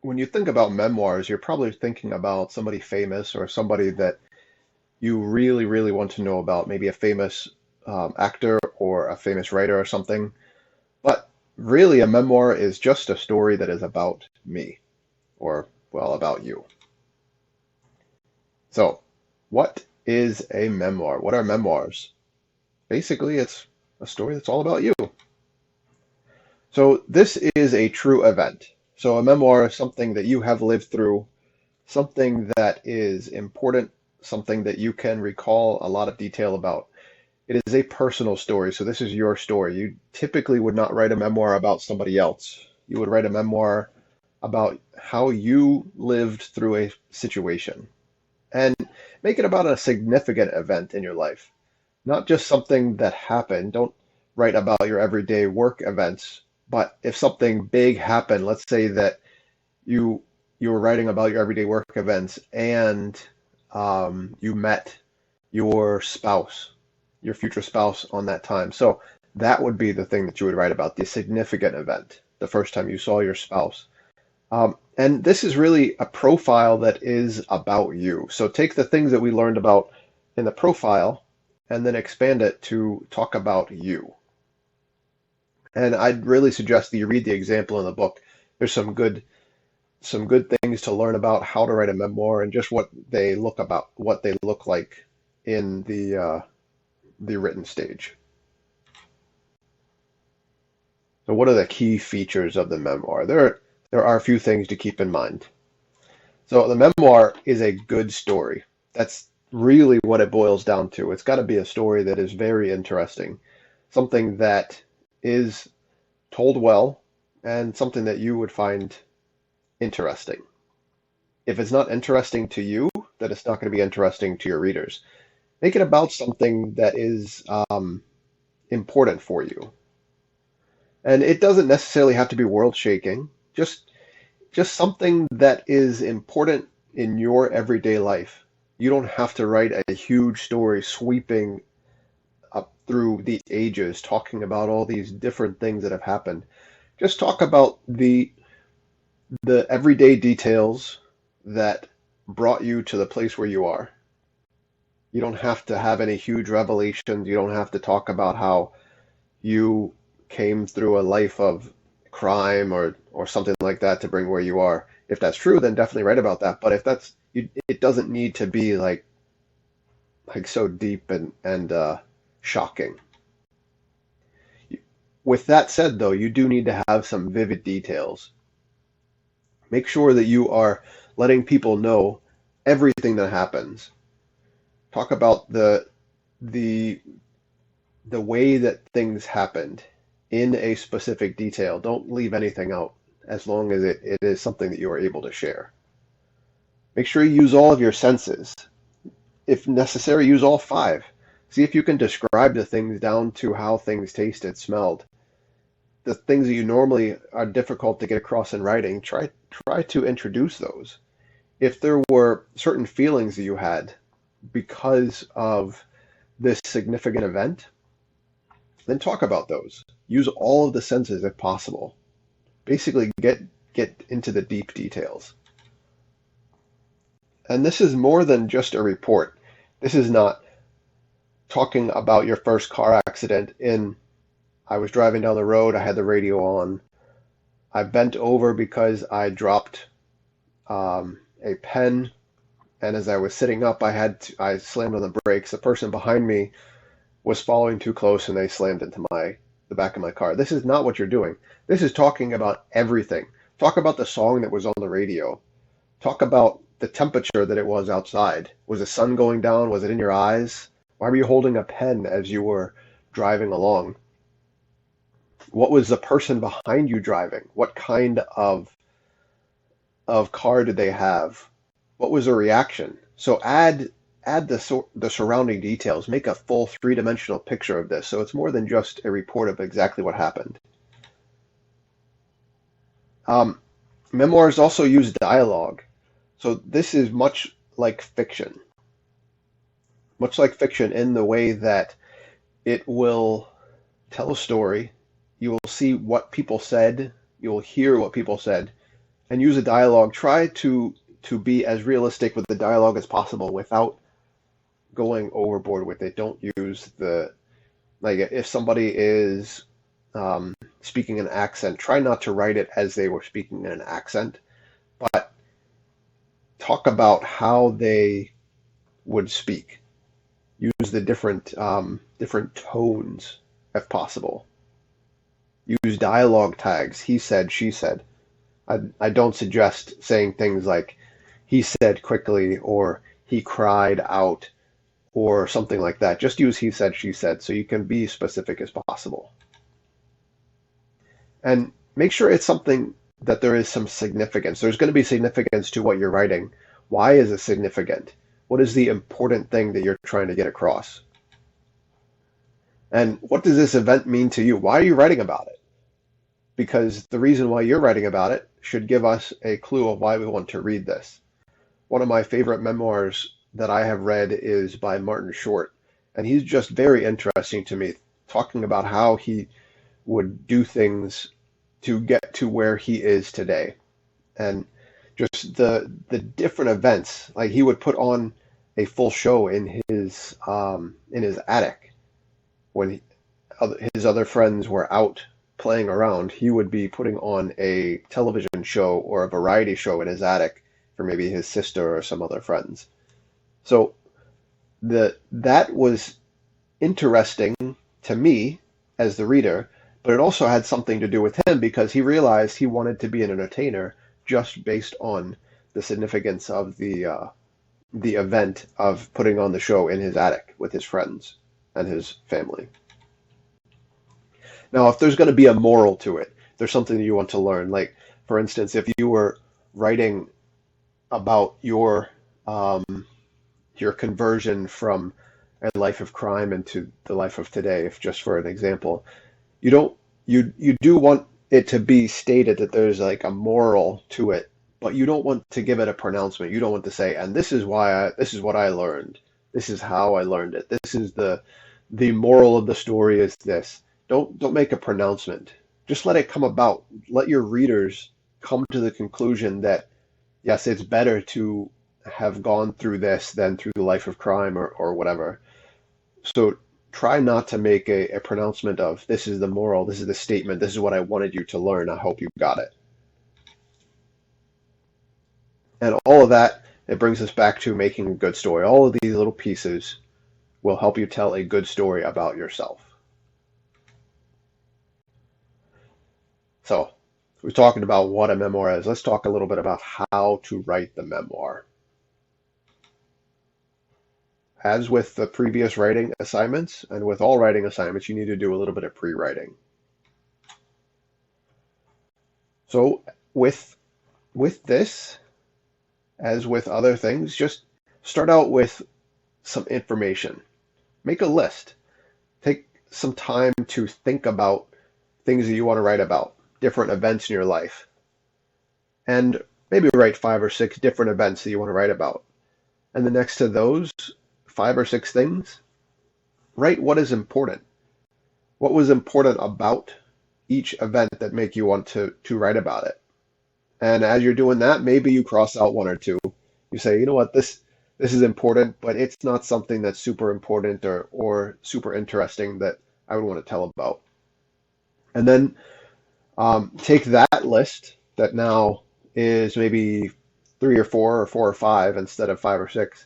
when you think about memoirs, you're probably thinking about somebody famous or somebody that you really, really want to know about, maybe a famous actor or a famous writer or something. But really, a memoir is just a story that is about me or, well, about you. So, what is a memoir? What are memoirs? Basically, it's a story that's all about you. So, this is a true event. So, a memoir is something that you have lived through, something that is important, something that you can recall a lot of detail about. It is a personal story, so this is your story. You typically would not write a memoir about somebody else. You would write a memoir about how you lived through a situation and make it about a significant event in your life, not just something that happened. Don't write about your everyday work events, but if something big happened, let's say that you you were writing about your everyday work events and you met your spouse, your future spouse on that time. So that would be the thing that you would write about, the significant event, the first time you saw your spouse. And this is really a profile that is about you. So take the things that we learned about in the profile and then expand it to talk about you. And I'd really suggest that you read the example in the book. There's some good things to learn about how to write a memoir and just what they look like in the written stage. So what are the key features of the memoir? There are a few things to keep in mind. So the memoir is a good story. That's really what it boils down to. It's got to be a story that is very interesting, something that is told well, and something that you would find interesting. If it's not interesting to you, then it's not going to be interesting to your readers. Make it about something that is important for you. And it doesn't necessarily have to be world shaking, just something that is important in your everyday life. You don't have to write a huge story sweeping up through the ages, talking about all these different things that have happened. Just talk about the everyday details that brought you to the place where you are. You don't have to have any huge revelations. You don't have to talk about how you came through a life of crime or something like that to bring where you are. If that's true, then definitely write about that. But if that's it doesn't need to be like so deep and shocking. With that said, though, you do need to have some vivid details. Make sure that you are letting people know everything that happens. Talk about the the way that things happened in a specific detail. Don't leave anything out as long as it is something that you are able to share. Make sure you use all of your senses. If necessary, use all five. See if you can describe the things down to how things tasted, smelled. The things that you normally are difficult to get across in writing, try to introduce those. If there were certain feelings that you had because of this significant event, then talk about those. Use all of the senses if possible. Basically, get into the deep details. And this is more than just a report. This is not talking about your first car accident in I was driving down the road, I had the radio on. I bent over because I dropped a pen, and as I was sitting up, I slammed on the brakes. The person behind me was following too close, and they slammed into the back of my car. This is not what you're doing. This is talking about everything. Talk about the song that was on the radio. Talk about the temperature that it was outside. Was the sun going down? Was it in your eyes? Why were you holding a pen as you were driving along? What was the person behind you driving? What kind of car did they have? What was their reaction? So add the surrounding details. Make a full three-dimensional picture of this. So it's more than just a report of exactly what happened. Memoirs also use dialogue. So this is much like fiction in the way that it will tell a story. You will see what people said. You will hear what people said, and use a dialogue. Try to be as realistic with the dialogue as possible without going overboard with it. Don't use the like if somebody is speaking an accent, try not to write it as they were speaking in an accent, but talk about how they would speak. Use the different tones if possible. Use dialogue tags. He said, she said. I don't suggest saying things like he said quickly or he cried out or something like that. Just use he said, she said, so you can be specific as possible. And make sure it's something that there is some significance. There's going to be significance to what you're writing. Why is it significant? What is the important thing that you're trying to get across? And what does this event mean to you? Why are you writing about it? Because the reason why you're writing about it should give us a clue of why we want to read this. One of my favorite memoirs that I have read is by Martin Short, and he's just very interesting to me, talking about how he would do things to get to where he is today, and just the different events. Like he would put on a full show in his attic when his other friends were out playing around. He would be putting on a television show or a variety show in his attic for maybe his sister or some other friends. So that was interesting to me as the reader, but it also had something to do with him because he realized he wanted to be an entertainer just based on the significance of the event of putting on the show in his attic with his friends and his family. Now, if there's going to be a moral to it, there's something that you want to learn. Like, for instance, if you were writing about um, your conversion from a life of crime into the life of today, if just for an example, you don't you do want it to be stated that there's like a moral to it, but you don't want to give it a pronouncement. You don't want to say, and this is what I learned. This is how I learned it. This is the moral of the story is this. Don't make a pronouncement. Just let it come about. Let your readers come to the conclusion that yes, it's better to have gone through this than through the life of crime or whatever. So try not to make a pronouncement of this is the moral, this is the statement, this is what I wanted you to learn. I hope you got it. And all of that, it brings us back to making a good story. All of these little pieces will help you tell a good story about yourself. So we're talking about what a memoir is. Let's talk a little bit about how to write the memoir. As with the previous writing assignments, and with all writing assignments, you need to do a little bit of pre-writing. So with this, as with other things, just start out with some information. Make a list. Take some time to think about things that you want to write about, different events in your life. And maybe write 5 or 6 different events that you want to write about. And then next to those 5 or 6 things, write what is important. What was important about each event that make you want to write about it. And as you're doing that, maybe you cross out 1 or 2. You say, you know what, this is important, but it's not something that's super important or super interesting that I would want to tell about. And then take that list that now is maybe 3 or 4 or 4 or 5 instead of 5 or 6,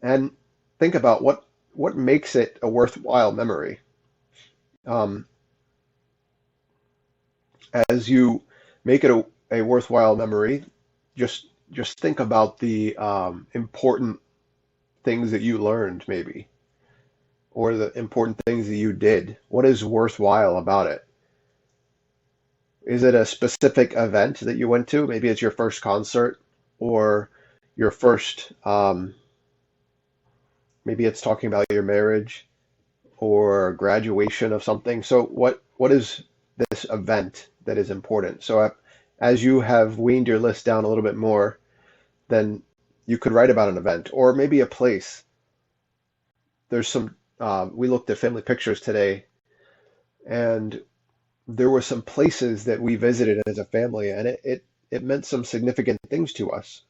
and think about what makes it a worthwhile memory. As you make it a worthwhile memory, just think about the important things that you learned, maybe, or the important things that you did. What is worthwhile about it? Is it a specific event that you went to? Maybe it's your first concert, or your first, maybe it's talking about your marriage or graduation of something. So what is this event that is important? So as you have weaned your list down a little bit more, then you could write about an event or maybe a place. There's some, we looked at family pictures today, and there were some places that we visited as a family, and it meant some significant things to us,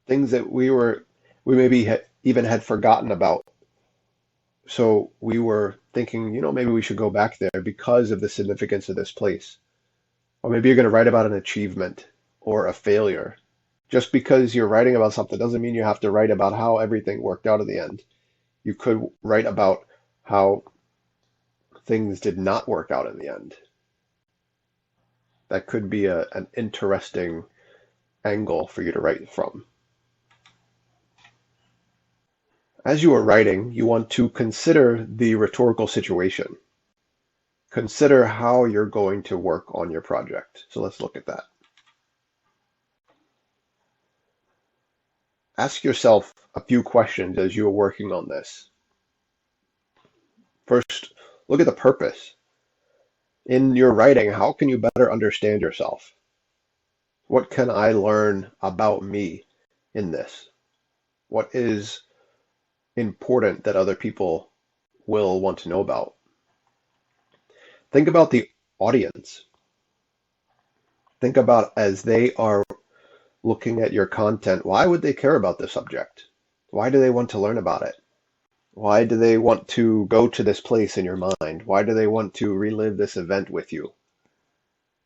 things that we maybe even had forgotten about. So we were thinking, maybe we should go back there because of the significance of this place. Or maybe you're going to write about an achievement or a failure. Just because you're writing about something doesn't mean you have to write about how everything worked out at the end. You could write about how things did not work out in the end. That could be an interesting angle for you to write from. As you are writing, you want to consider the rhetorical situation. Consider how you're going to work on your project. So let's look at that. Ask yourself a few questions as you are working on this. First, look at the purpose. In your writing, how can you better understand yourself? What can I learn about me in this? What is important that other people will want to know about? Think about the audience. Think about as they are looking at your content, why would they care about this subject? Why do they want to learn about it? Why do they want to go to this place in your mind? Why do they want to relive this event with you?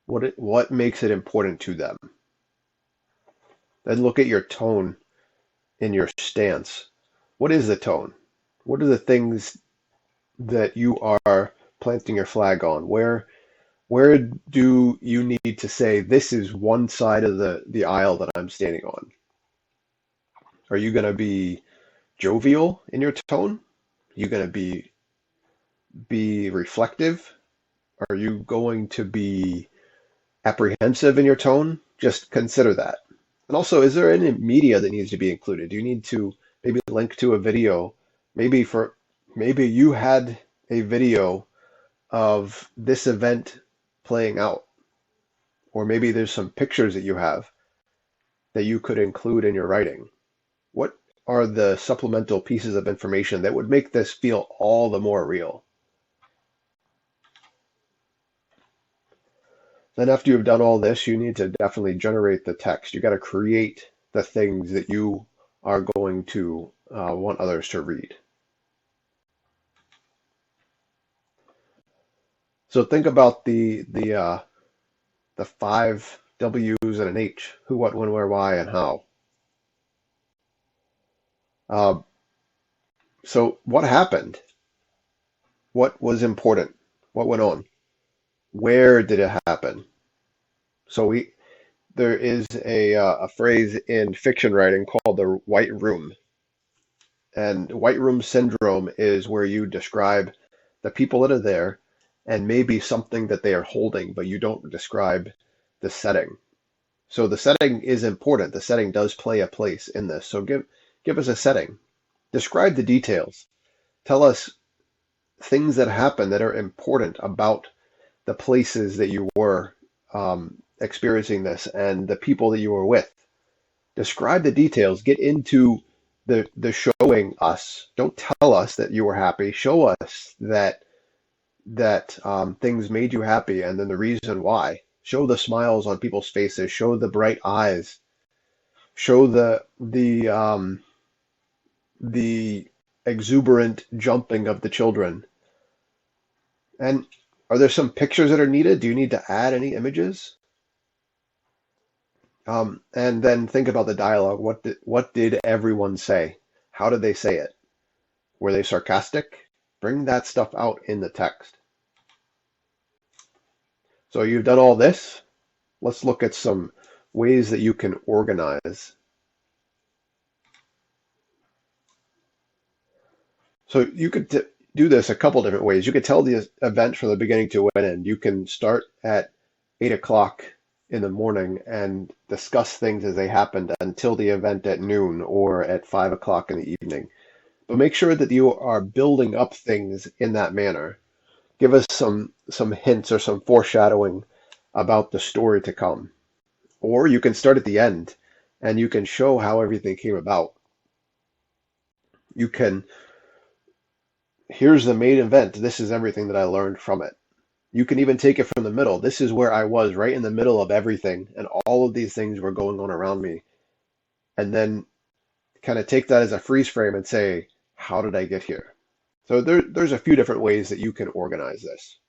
What makes it important to them? Then look at your tone in your stance. What is the tone? What are the things that you are planting your flag on? Where do you need to say, this is one side of the aisle that I'm standing on? Are you going to be jovial in your tone? Are you going to be reflective? Are you going to be apprehensive in your tone? Just consider that. And also, is there any media that needs to be included? Do you need to maybe link to a video? Maybe you had a video of this event playing out, or maybe there's some pictures that you have that you could include in your writing. What are the supplemental pieces of information that would make this feel all the more real? Then after you've done all this, you need to definitely generate the text. You got to create the things that you are going to want others to read. So think about the 5 W's and an H: who, what, when, where, why, and how. So what happened? What was important? What went on? Where did it happen? So there is a phrase in fiction writing called the white room. And white room syndrome is where you describe the people that are there and maybe something that they are holding, but you don't describe the setting. So the setting is important. The setting does play a place in this. So give us a setting. Describe the details. Tell us things that happen that are important about the places that you were experiencing this and the people that you were with. Describe the details. Get into the showing us. Don't tell us that you were happy. Show us that things made you happy and then the reason why. Show the smiles on people's faces. Show the bright eyes. Show the exuberant jumping of the children. And are there some pictures that are needed? Do you need to add any images? And then think about the dialogue. What did everyone say? How did they say it? Were they sarcastic? Bring that stuff out in the text. So you've done all this. Let's look at some ways that you can organize. So you could do this a couple different ways. You could tell the event from the beginning to an end. You can start at 8 o'clock in the morning and discuss things as they happened until the event at noon or at 5 o'clock in the evening. But make sure that you are building up things in that manner. Give us some hints or some foreshadowing about the story to come. Or you can start at the end and you can show how everything came about. You can, here's the main event. This is everything that I learned from it. You can even take it from the middle. This is where I was, right in the middle of everything, and all of these things were going on around me. And then kind of take that as a freeze frame and say, how did I get here? So there's a few different ways that you can organize this.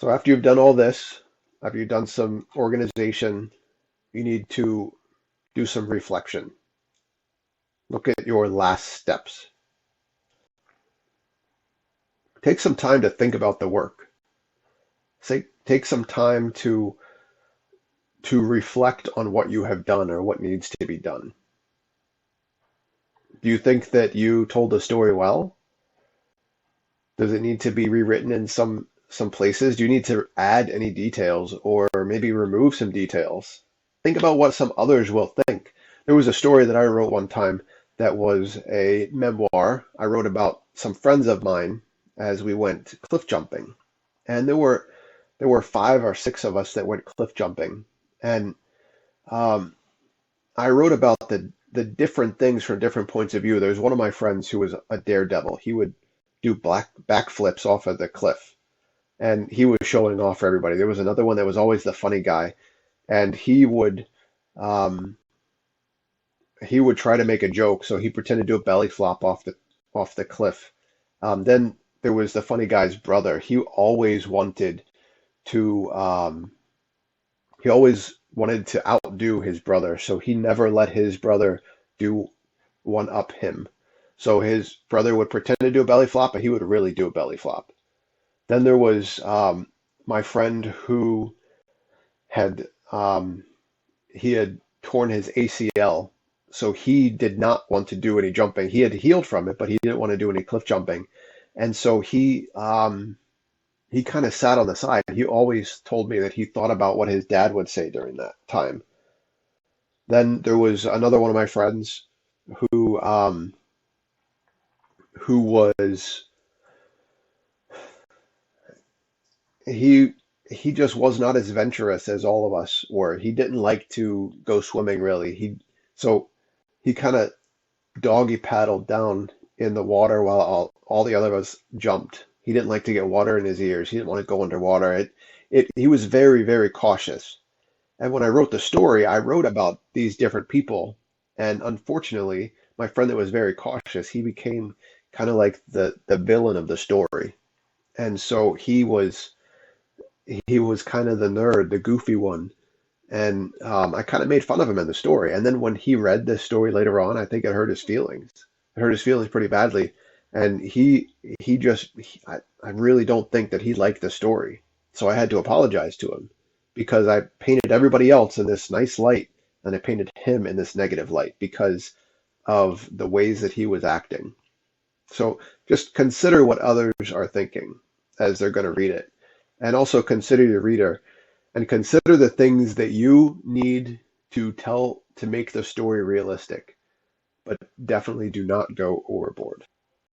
So after you've done all this, after you've done some organization, you need to do some reflection. Look at your last steps. Take some time to think about the work. Take some time to reflect on what you have done or what needs to be done. Do you think that you told the story well? Does it need to be rewritten in some places? Do you need to add any details or maybe remove some details? Think about what some others will think. There was a story that I wrote one time that was a memoir. I wrote about some friends of mine as we went cliff jumping. And there were 5 or 6 of us that went cliff jumping. And um, I wrote about the different things from different points of view. There's one of my friends who was a daredevil. He would do black backflips off of the cliff, and he was showing off for everybody. There was another one that was always the funny guy, and um, he would try to make a joke, so he pretended to do a belly flop off the cliff. Then there was the funny guy's brother. To he always wanted to outdo his brother, so he never let his brother do one up him. So his brother would pretend to do a belly flop, but he would really do a belly flop. Then there was my friend who had he had torn his ACL, so he did not want to do any jumping. He had healed from it, but he didn't want to do any cliff jumping, and so he kind of sat on the side. He always told me that he thought about what his dad would say during that time. Then there was another one of my friends who um, who was he he just was not as venturous as all of us were. He didn't like to go swimming really. So he kind of doggy paddled down in the water while all the other of us jumped. He didn't like to get water in his ears. He didn't want to go underwater. He was very, very cautious. And when I wrote the story, I wrote about these different people. And unfortunately, my friend that was very cautious, he became kind of like the villain of the story. And so he was kind of the nerd, the goofy one. And I kind of made fun of him in the story. And then when he read this story later on, I think it hurt his feelings. It hurt his feelings pretty badly. And I really don't think that he liked the story. So I had to apologize to him because I painted everybody else in this nice light and I painted him in this negative light because of the ways that he was acting. So just consider what others are thinking as they're going to read it. And also consider your reader and consider the things that you need to tell to make the story realistic, but definitely do not go overboard.